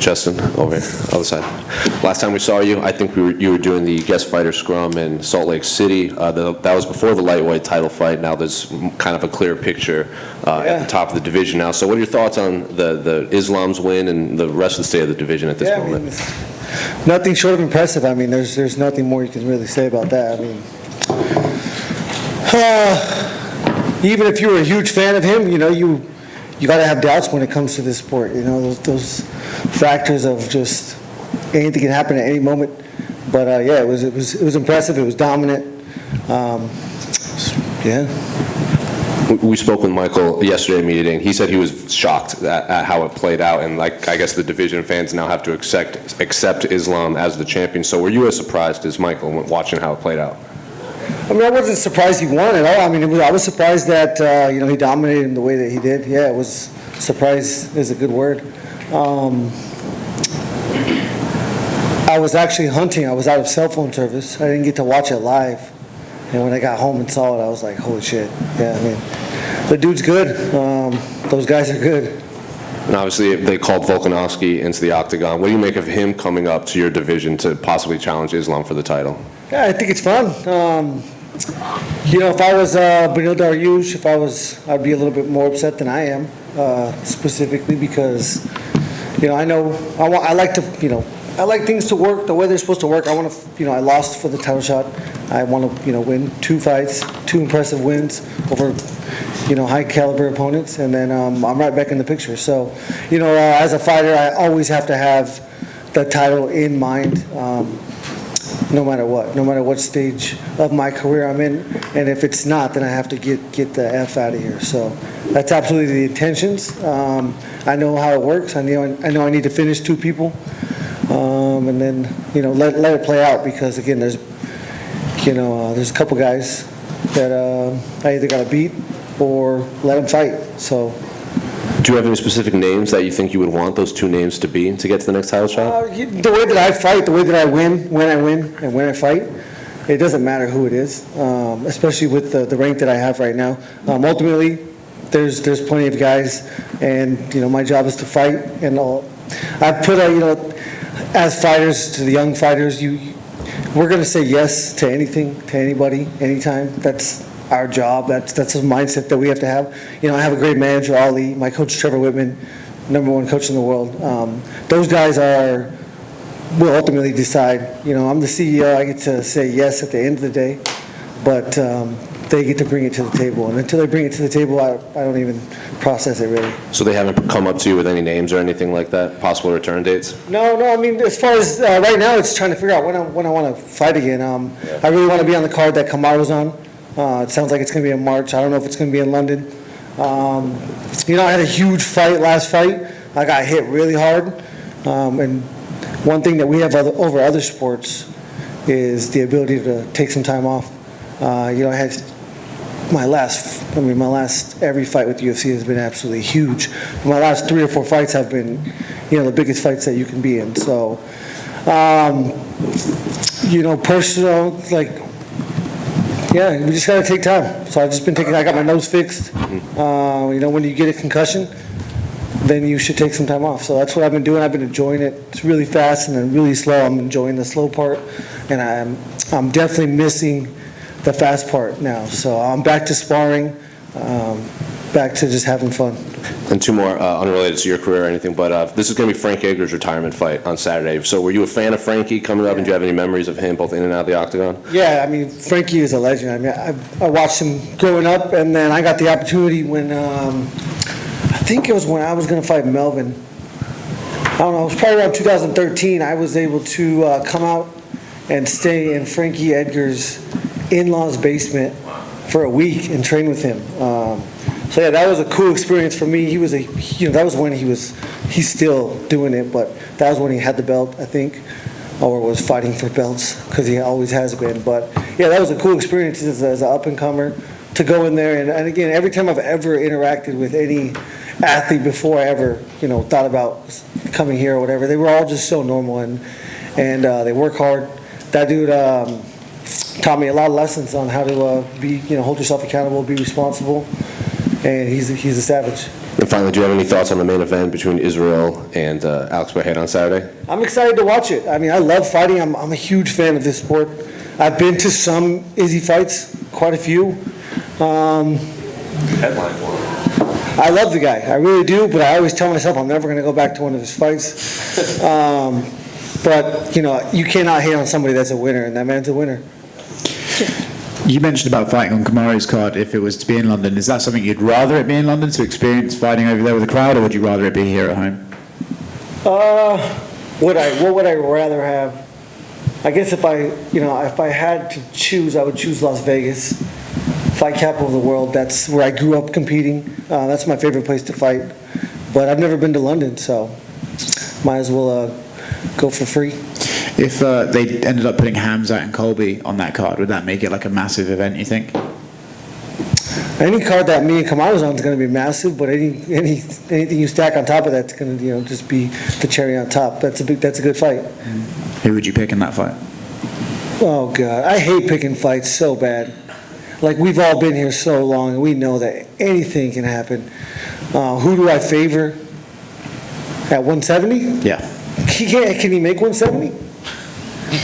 Justin, over here, other side. Last time we saw you, I think you were doing the guest fighter scrum in Salt Lake City. That was before the lightweight title fight. Now there's kind of a clear picture at the top of the division now. So what are your thoughts on the Islam's win and the rest of the state of the division at this moment? I mean, nothing short of impressive. I mean, there's nothing more you can really say about that. I mean, even if you were a huge fan of him, you got to have doubts when it comes to this sport. Those factors of just anything can happen at any moment. But yeah, it was impressive. It was dominant. Yeah. We spoke with Michael yesterday meeting. He said he was shocked at how it played out, and I guess the division fans now have to accept Islam as the champion. So were you as surprised as Michael watching how it played out? I mean, I wasn't surprised he won at all. I mean, I was surprised that he dominated in the way that he did. Yeah, it was surprise is a good word. I was actually hunting. I was out of cell phone service. I didn't get to watch it live. And when I got home and saw it, I was like, holy shit. Yeah, I mean, the dude's good. Those guys are good. And obviously, they called Volkanovski into the octagon. What do you make of him coming up to your division to possibly challenge Islam for the title? Yeah, I think it's fun. If I was Beneil Dariush, I'd be a little bit more upset than I am, specifically because, I like things to work the way they're supposed to work. I want to, I lost for the title shot. I want to, win 2 fights, 2 impressive wins over, high caliber opponents, and then I'm right back in the picture. So, as a fighter, I always have to have the title in mind. No matter what stage of my career I'm in, and if it's not, then I have to get the F out of here. So that's absolutely the intentions. I know how it works. I know I need to finish 2 people, and then let it play out, because again, there's a couple guys that I either got to beat or let them fight. So. Do you have any specific names that you think you would want those 2 names to be to get to the next title shot? The way that I fight, the way that I win, when I win, and when I fight, it doesn't matter who it is, especially with the rank that I have right now. Ultimately, there's plenty of guys, and my job is to fight. And I put as fighters, to the young fighters, we're going to say yes to anything, to anybody, anytime. That's our job. That's a mindset that we have to have. I have a great manager, Ali, my coach Trevor Whitman, #1 coach in the world. Those guys will ultimately decide. I'm the CEO. I get to say yes at the end of the day, but they get to bring it to the table. And until they bring it to the table, I don't even process it really. So they haven't come up to you with any names or anything like that? Possible return dates? No. I mean, as far as right now, it's trying to figure out when I want to fight again. I really want to be on the card that Kamaru's on. It sounds like it's going to be in March. I don't know if it's going to be in London. I had a huge fight last fight. I got hit really hard. And one thing that we have over other sports is the ability to take some time off. I had my last every fight with the UFC has been absolutely huge. My last 3 or 4 fights have been, the biggest fights that you can be in. So, personal, yeah, we just got to take time. So I got my nose fixed. When you get a concussion, then you should take some time off. So that's what I've been doing. I've been enjoying it. It's really fast and then really slow. I'm enjoying the slow part, and I'm definitely missing the fast part now. So I'm back to sparring, back to just having fun. And 2 more, unrelated to your career or anything, but this is going to be Frank Edgar's retirement fight on Saturday. So were you a fan of Frankie coming up, and do you have any memories of him both in and out of the octagon? Yeah, I mean, Frankie is a legend. I mean, I watched him growing up, and then I got the opportunity when, I think it was when I was going to fight Melvin. I don't know, it was probably around 2013. I was able to come out and stay in Frankie Edgar's in-laws basement for a week and train with him. So yeah, that was a cool experience for me. He was that was when he's still doing it, but that was when he had the belt, I think, or was fighting for belts, because he always has been. But yeah, that was a cool experience as an up-and-comer to go in there. And again, every time I've ever interacted with any athlete before I ever, thought about coming here or whatever, they were all just so normal and they work hard. That dude taught me a lot of lessons on how to hold yourself accountable, be responsible. And he's a savage. And finally, do you have any thoughts on the main event between Israel and Alex Pereira on Saturday? I'm excited to watch it. I mean, I love fighting. I'm a huge fan of this sport. I've been to some Izzy fights, quite a few. Headline for him. I love the guy. I really do, but I always tell myself I'm never going to go back to one of his fights. But, you cannot hate on somebody that's a winner, and that man's a winner. You mentioned about fighting on Kamaru's card if it was to be in London. Is that something you'd rather it be in London to experience fighting over there with the crowd, or would you rather it be here at home? What would I rather have? I guess if I had to choose, I would choose Las Vegas. Fight capital of the world. That's where I grew up competing. That's my favorite place to fight. But I've never been to London, so might as well go for free. If they ended up putting Hamzat and Colby on that card, would that make it like a massive event, you think? Any card that me and Kamaru's on is going to be massive, but anything you stack on top of that's going to just be the cherry on top. That's a good fight. Who would you pick in that fight? Oh God, I hate picking fights so bad. Like, we've all been here so long, and we know that anything can happen. Who do I favor at 170? Yeah. Can he make 170?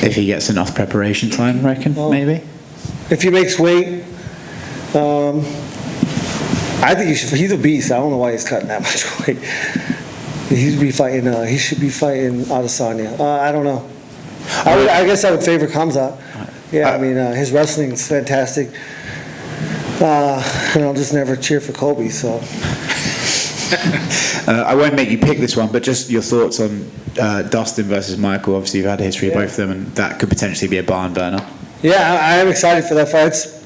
If he gets enough preparation time, I reckon, maybe. If he makes weight, I think he's a beast. I don't know why he's cutting that much weight. He should be fighting Adesanya. I don't know. I guess I would favor Khamzat. Yeah, I mean, his wrestling is fantastic. And I'll just never cheer for Colby, so. I won't make you pick this one, but just your thoughts on Dustin versus Michael. Obviously, you've had a history of both of them, and that could potentially be a barn burner. Yeah, I am excited for that fight. It's,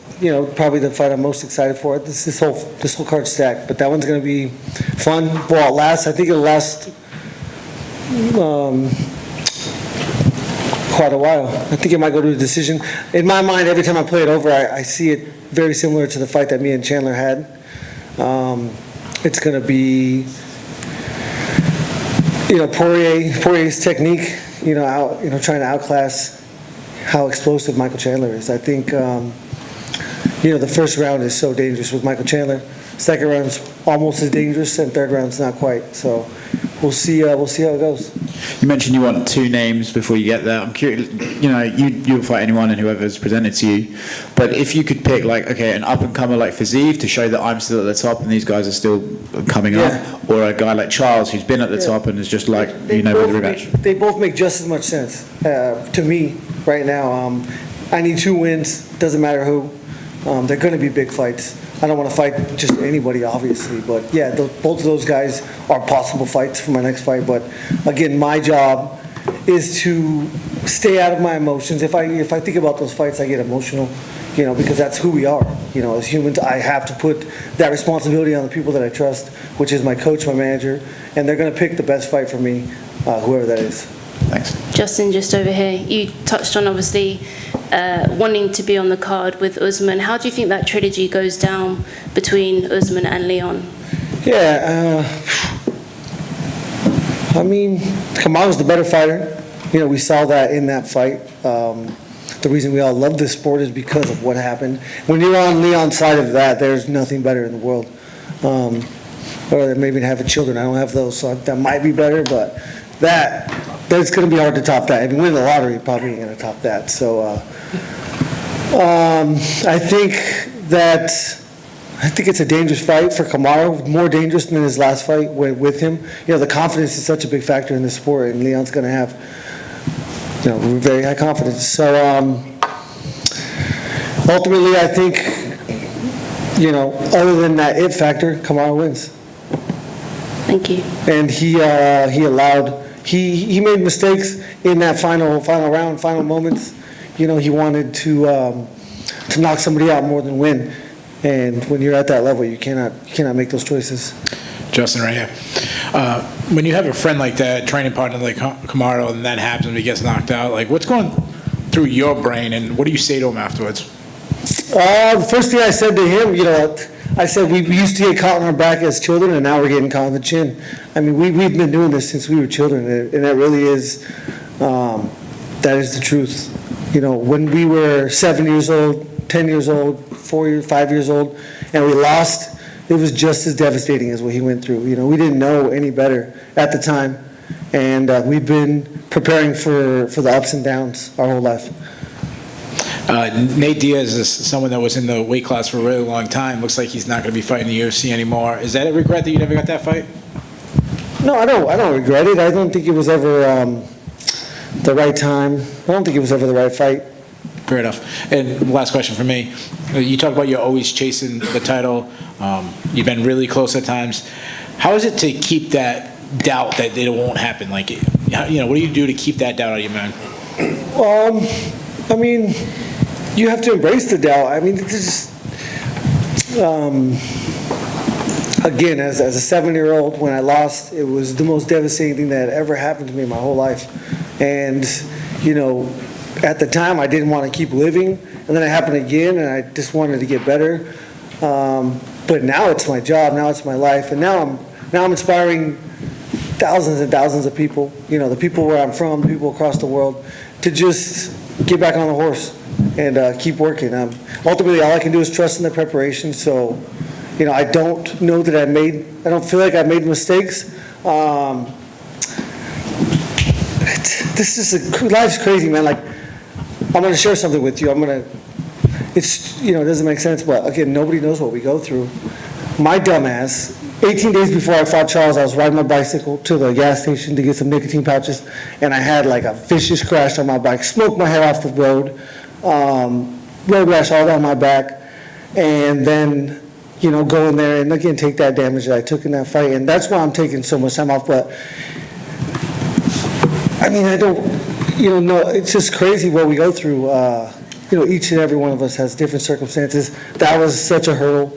probably the fight I'm most excited for. This whole card stacked, but that one's going to be fun. Well, I think it'll last quite a while. I think it might go to a decision. In my mind, every time I play it over, I see it very similar to the fight that me and Chandler had. It's going to be, Poirier's technique, trying to outclass how explosive Michael Chandler is. I think, the first round is so dangerous with Michael Chandler. Second round's almost as dangerous, and third round's not quite. So we'll see how it goes. You mentioned you want two names before you get there. I'm curious, you'll fight anyone and whoever's presented to you. But if you could pick, an up-and-comer like Fiziev to show that I'm still at the top and these guys are still coming up, or a guy like Charles who's been at the top and is just with the rematch. They both make just as much sense to me right now. I need 2 wins, doesn't matter who. They're going to be big fights. I don't want to fight just anybody, obviously, but yeah, both of those guys are possible fights for my next fight. But again, my job is to stay out of my emotions. If I think about those fights, I get emotional, because that's who we are. As humans, I have to put that responsibility on the people that I trust, which is my coach, my manager, and they're going to pick the best fight for me, whoever that is. Thanks. Justin, just over here, you touched on obviously wanting to be on the card with Usman. How do you think that trilogy goes down between Usman and Leon? Yeah, Kamaru's the better fighter. We saw that in that fight. The reason we all love this sport is because of what happened. When you're on Leon's side of that, there's nothing better in the world. Or maybe having children. I don't have those, so that might be better, but that's going to be hard to top that. If you win the lottery, you probably ain't going to top that. So I think it's a dangerous fight for Kamaru, more dangerous than his last fight with him. The confidence is such a big factor in this sport, and Leon's going to have, very high confidence. So ultimately, I think, other than that it factor, Kamaru wins. Thank you. And he made mistakes in that final round, final moments. He wanted to knock somebody out more than win. And when you're at that level, you cannot make those choices. Justin, right here. When you have a friend like that, training partner like Kamaru, and that happens and he gets knocked out, what's going through your brain, and what do you say to him afterwards? The first thing I said to him, I said we used to get caught on our back as children, and now we're getting caught on the chin. We've been doing this since we were children, and that really is, that is the truth. When we were 7 years old, 10 years old, 5 years old, and we lost, it was just as devastating as what he went through. You know, we didn't know any better at the time, and we've been preparing for the ups and downs our whole life. Nate Diaz is someone that was in the weight class for a really long time. Looks like he's not going to be fighting the UFC anymore. Is that a regret that you never got that fight? No, I don't regret it. I don't think it was ever the right time. I don't think it was ever the right fight. Fair enough. And last question for me. You talk about you're always chasing the title. You've been really close at times. How is it to keep that doubt that it won't happen? Like, you know, what do you do to keep that doubt out of your mind? I mean, you have to embrace the doubt. I mean, it's just, again, as a 7-year-old, when I lost, it was the most devastating thing that had ever happened to me in my whole life. And, you know, at the time, I didn't want to keep living, and then it happened again, and I just wanted to get better. But now it's my job, now it's my life, and now I'm inspiring thousands and thousands of people, you know, the people where I'm from, the people across the world, to just get back on the horse and keep working. Ultimately, all I can do is trust in the preparation. So, you know, I don't know that I don't feel like I've made mistakes. Life's crazy, man. Like, I'm going to share something with you. It's, you know, it doesn't make sense, but again, nobody knows what we go through. My dumbass, 18 days before I fought Charles, I was riding my bicycle to the gas station to get some nicotine pouches, and I had like a vicious crash on my bike, smoked my head off the road, road rash all down my back, and then, you know, go in there and again take that damage that I took in that fight, and that's why I'm taking so much time off. But I mean, I don't, you know, no, it's just crazy what we go through. You know, each and every one of us has different circumstances. That was such a hurdle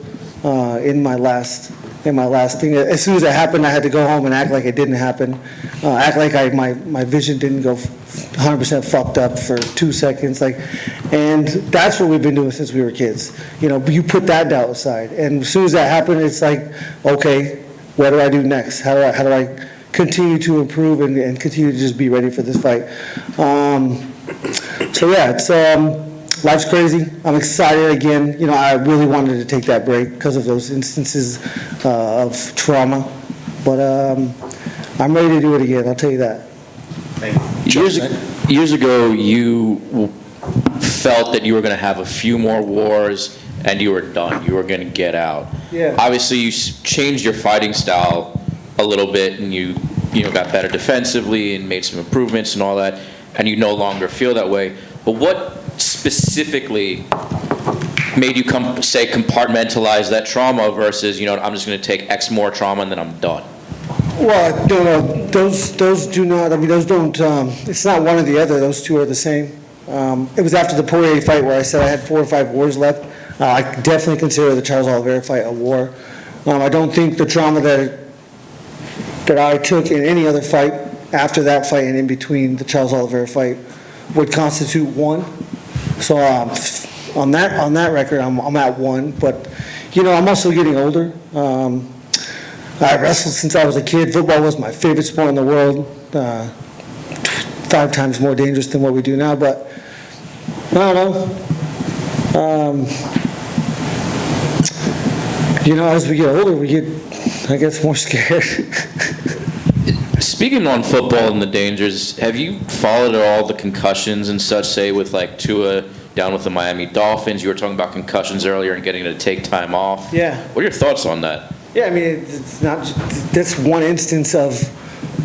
in my last thing. As soon as it happened, I had to go home and act like it didn't happen. Act like my vision didn't go 100% fucked up for 2 seconds. And that's what we've been doing since we were kids. You know, you put that doubt aside, and as soon as that happened, it's like, okay, what do I do next? How do I continue to improve and continue to just be ready for this fight? So yeah, it's life's crazy. I'm excited again. You know, I really wanted to take that break because of those instances of trauma, but I'm ready to do it again. I'll tell you that. Years ago, you felt that you were going to have a few more wars and you were done. You were going to get out. Yeah. Obviously, you changed your fighting style a little bit, and you got better defensively and made some improvements and all that, and you no longer feel that way. But what specifically made you compartmentalize that trauma versus, you know, I'm just going to take X more trauma and then I'm done? Well, no, those do not. I mean, those don't. It's not one or the other. Those two are the same. It was after the Poirier fight where I said I had 4 or 5 wars left. I definitely consider the Charles Oliveira fight a war. I don't think the trauma that I took in any other fight after that fight and in between the Charles Oliveira fight would constitute one. So on that record, I'm at 1. But you know, I'm also getting older. I wrestled since I was a kid. Football was my favorite sport in the world. 5 times more dangerous than what we do now. But I don't know. You know, as we get older, we get, I guess, more scared. Speaking on football and the dangers, have you followed at all the concussions and such, say with like Tua down with the Miami Dolphins? You were talking about concussions earlier and getting to take time off. Yeah. What are your thoughts on that? Yeah, I mean, it's not. That's one instance of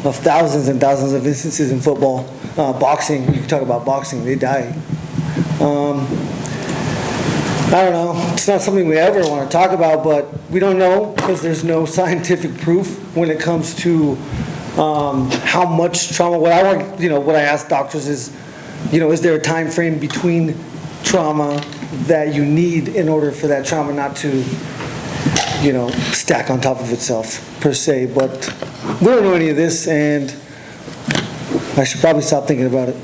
thousands and thousands of instances in football. Boxing, you can talk about boxing, they die. I don't know. It's not something we ever want to talk about, but we don't know because there's no scientific proof when it comes to how much trauma. What I ask doctors is, you know, is there a time frame between trauma that you need in order for that trauma not to, you know, stack on top of itself per se? But we don't know any of this, and I should probably stop thinking about it.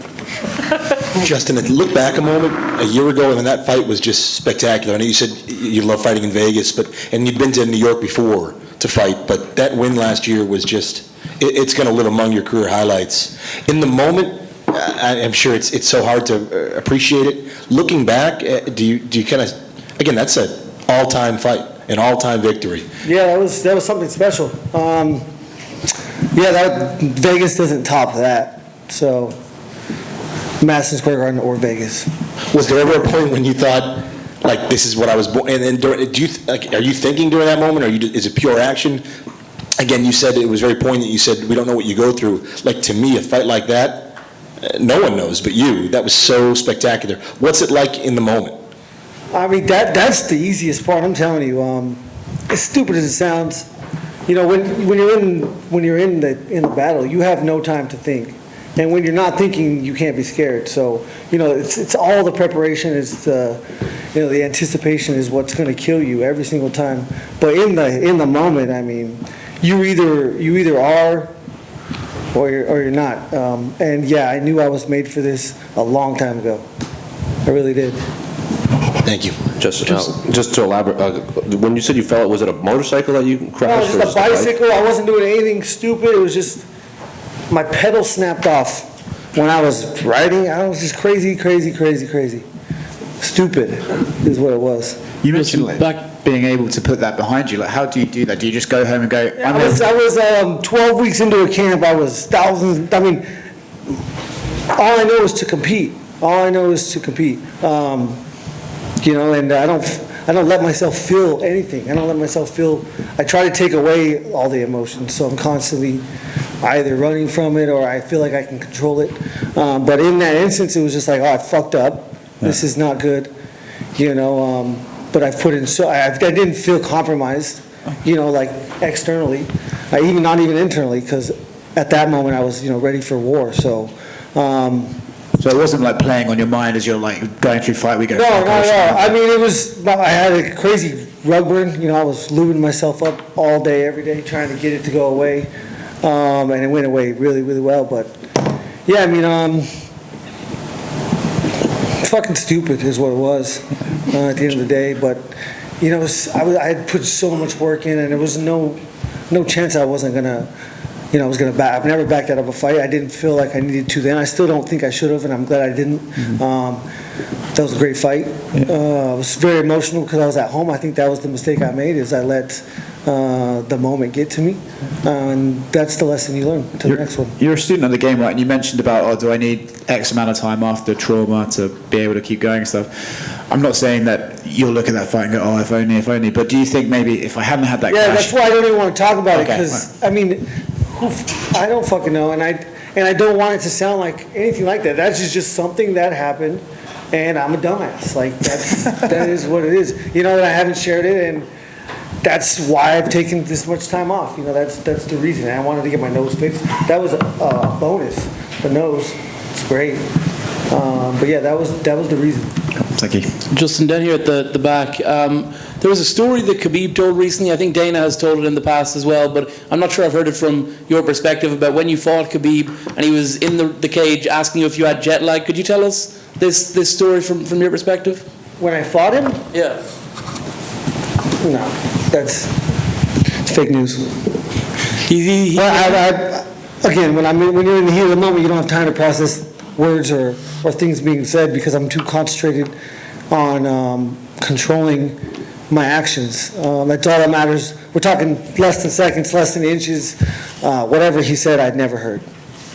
Justin, look back a moment, a year ago, and that fight was just spectacular. I know you said you love fighting in Vegas, and you'd been to New York before to fight, but that win last year was just, it's going to live among your career highlights. In the moment, I'm sure it's so hard to appreciate it. Looking back, do you kind of, again, that's an all-time fight. an all-time victory. Yeah, that was something special. Yeah, Vegas doesn't top that. So, Madison Square Garden or Vegas. Was there ever a point when you thought, like, this is what I was born, and then are you thinking during that moment, or is it pure action? Again, you said it was very poignant. You said, we don't know what you go through. Like, to me, a fight like that, no one knows but you. That was so spectacular. What's it like in the moment? I mean, that's the easiest part, I'm telling you. As stupid as it sounds, you know, when you're in the battle, you have no time to think. And when you're not thinking, you can't be scared. So, you know, it's all the preparation, it's the anticipation is what's going to kill you every single time. But in the moment, I mean, you either are or you're not. And yeah, I knew I was made for this a long time ago. I really did. Thank you. Just to elaborate, when you said you fell, was it a motorcycle that you No, crashed? just a bicycle. I wasn't doing anything stupid. It was just my pedal snapped off when I was riding. I was just crazy. Stupid is what it was. You mentioned like being able to put that behind you. Like, how do you do that? Do you just go home and go? I was 12 weeks into a camp. I was thousands. I mean, all I know is to compete. You know, and I don't let myself feel anything. I try to take away all the emotions. So I'm constantly either running from it or I feel like I can control it. But in that instance, it was just like, oh, I fucked up. This is not good. You know, but I've put in I didn't feel compromised, you know, like externally, not even internally, because at that moment I was, you know, ready for war. So So it wasn't like playing on your mind as you're like going through fight. We go. No. I mean, it was. I had a crazy rug burn. You know, I was lubing myself up all day, every day, trying to get it to go away, and it went away really, really well. But yeah, I mean, fucking stupid is what it was at the end of the day. But you know, I had put so much work in, and there was no chance I wasn't gonna. You know, I was going to back. I've never backed out of a fight. I didn't feel like I needed to then. I still don't think I should have, and I'm glad I didn't. That was a great fight. I was very emotional because I was at home. I think that was the mistake I made, is I let the moment get to me. And that's the lesson you learn to the next one. You're a student of the game, right? And you mentioned about, oh, do I need X amount of time after trauma to be able to keep going and stuff. I'm not saying that you'll look at that fight and go, oh, if only. But do you think maybe if I hadn't had that Yeah, crash... that's why I don't even want to talk about it, Okay, because, I mean... I don't fucking know, and I don't want it to sound like anything like that. That's just something that happened, and I'm a dumbass. Like, that is what it is. You know, and I haven't shared it, and that's why I've taken this much time off. You know, that's the reason. I wanted to get my nose fixed. That was a bonus. The nose, it's great. But yeah, that was the reason. Thank you. Justin, down here at the back, there was a story that Khabib told recently. I think Dana has told it in the past as well, but I'm not sure I've heard it from your perspective, about when you fought Khabib and he was in the cage asking you if you had jet lag. Could you tell us this story from your perspective? When I fought him? Yeah. No, that's fake news. Well, Again, when you're in the heat of the moment, you don't have time to process words or things being said, because I'm too concentrated on controlling my actions. That's all that matters. We're talking less than seconds, less than inches. Whatever he said, I'd never heard.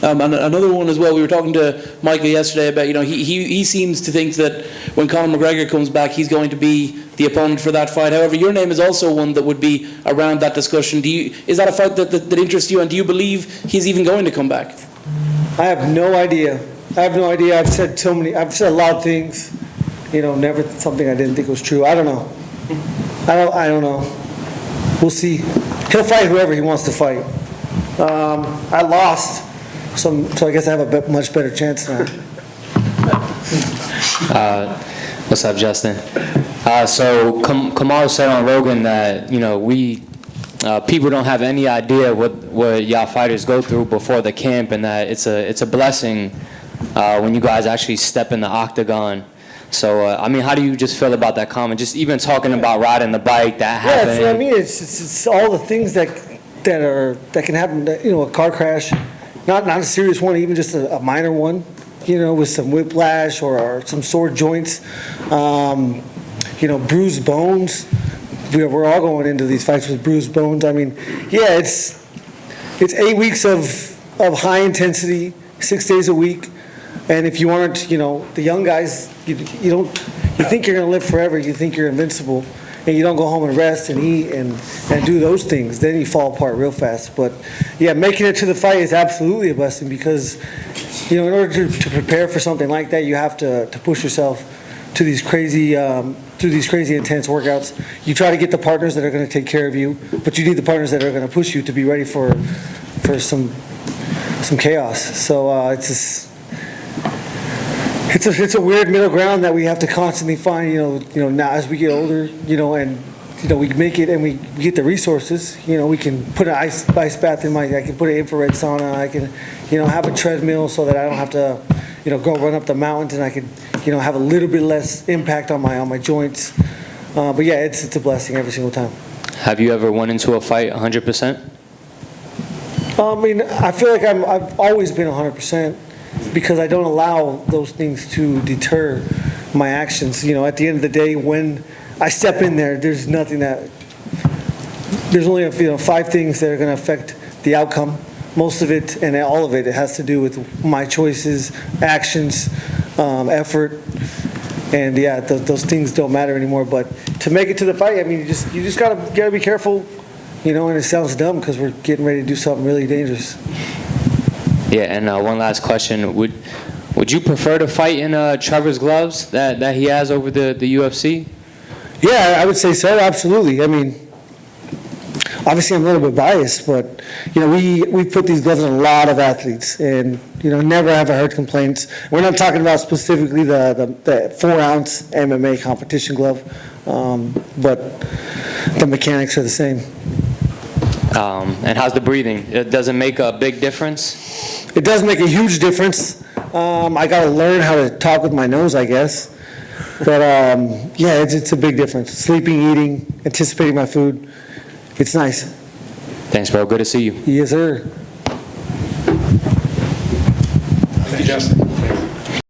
And another one as well, we were talking to Michael yesterday about, you know, he seems to think that when Conor McGregor comes back, he's going to be the opponent for that fight. However, your name is also one that would be around that discussion. Is that a fight that interests you, and do you believe he's even going to come back? I have no idea. I've said a lot of things, you know, never something I didn't think was true. I don't know. I don't know. We'll see. He'll fight whoever he wants to fight. I lost, so I guess I have a much better chance now. What's up, Justin? So Kamal said on Rogan that, you know, people don't have any idea what y'all fighters go through before the camp, and that it's a blessing when you guys actually step in the octagon. So, I mean, how do you just feel about that comment? Just even talking about riding the bike, that happening. Yeah, I mean, it's all the things that can happen. You know, a car crash, not a serious one, even just a minor one. You know, with some whiplash or some sore joints. You know, bruised bones, we're all going into these fights with bruised bones. I mean, yeah, it's 8 weeks of high intensity, 6 days a week. And if you aren't, the young guys, you think you're going to live forever. You think you're invincible. And you don't go home and rest and eat and do those things. Then you fall apart real fast. But, yeah, making it to the fight is absolutely a blessing because, in order to prepare for something like that, you have to push yourself to these crazy intense workouts. You try to get the partners that are going to take care of you, but you need the partners that are going to push you to be ready for some chaos. So it's a weird middle ground that we have to constantly find. Now as we get older, and we make it and we get the resources. We can put an ice bath in I can put an infrared sauna. I can, have a treadmill so that I don't have to, go run up the mountains, and I can, have a little bit less impact on my joints. But yeah, it's a blessing every single time. Have you ever went into a fight 100%? I mean, I feel like I've always been 100% because I don't allow those things to deter my actions. At the end of the day, when I step in there, there's only 5 things that are going to affect the outcome. Most of it and all of it has to do with my choices, actions, effort, and yeah, those things don't matter anymore. But to make it to the fight, I mean, you just gotta be careful, And it sounds dumb because we're getting ready to do something really dangerous. Yeah, and one last question: Would you prefer to fight in Trevor's gloves that he has over the UFC? Yeah, I would say so. Absolutely. I mean, obviously I'm a little bit biased, but we put these gloves on a lot of athletes, and never have I heard complaints. We're not talking about specifically the 4-ounce MMA competition glove, but the mechanics are the same. And how's the breathing? Does it make a big difference? It does make a huge difference. I got to learn how to talk with my nose, I guess. But yeah, it's a big difference. Sleeping, eating, anticipating my food. It's nice. Thanks, bro. Good to see you. Yes, sir. Thank you, Justin.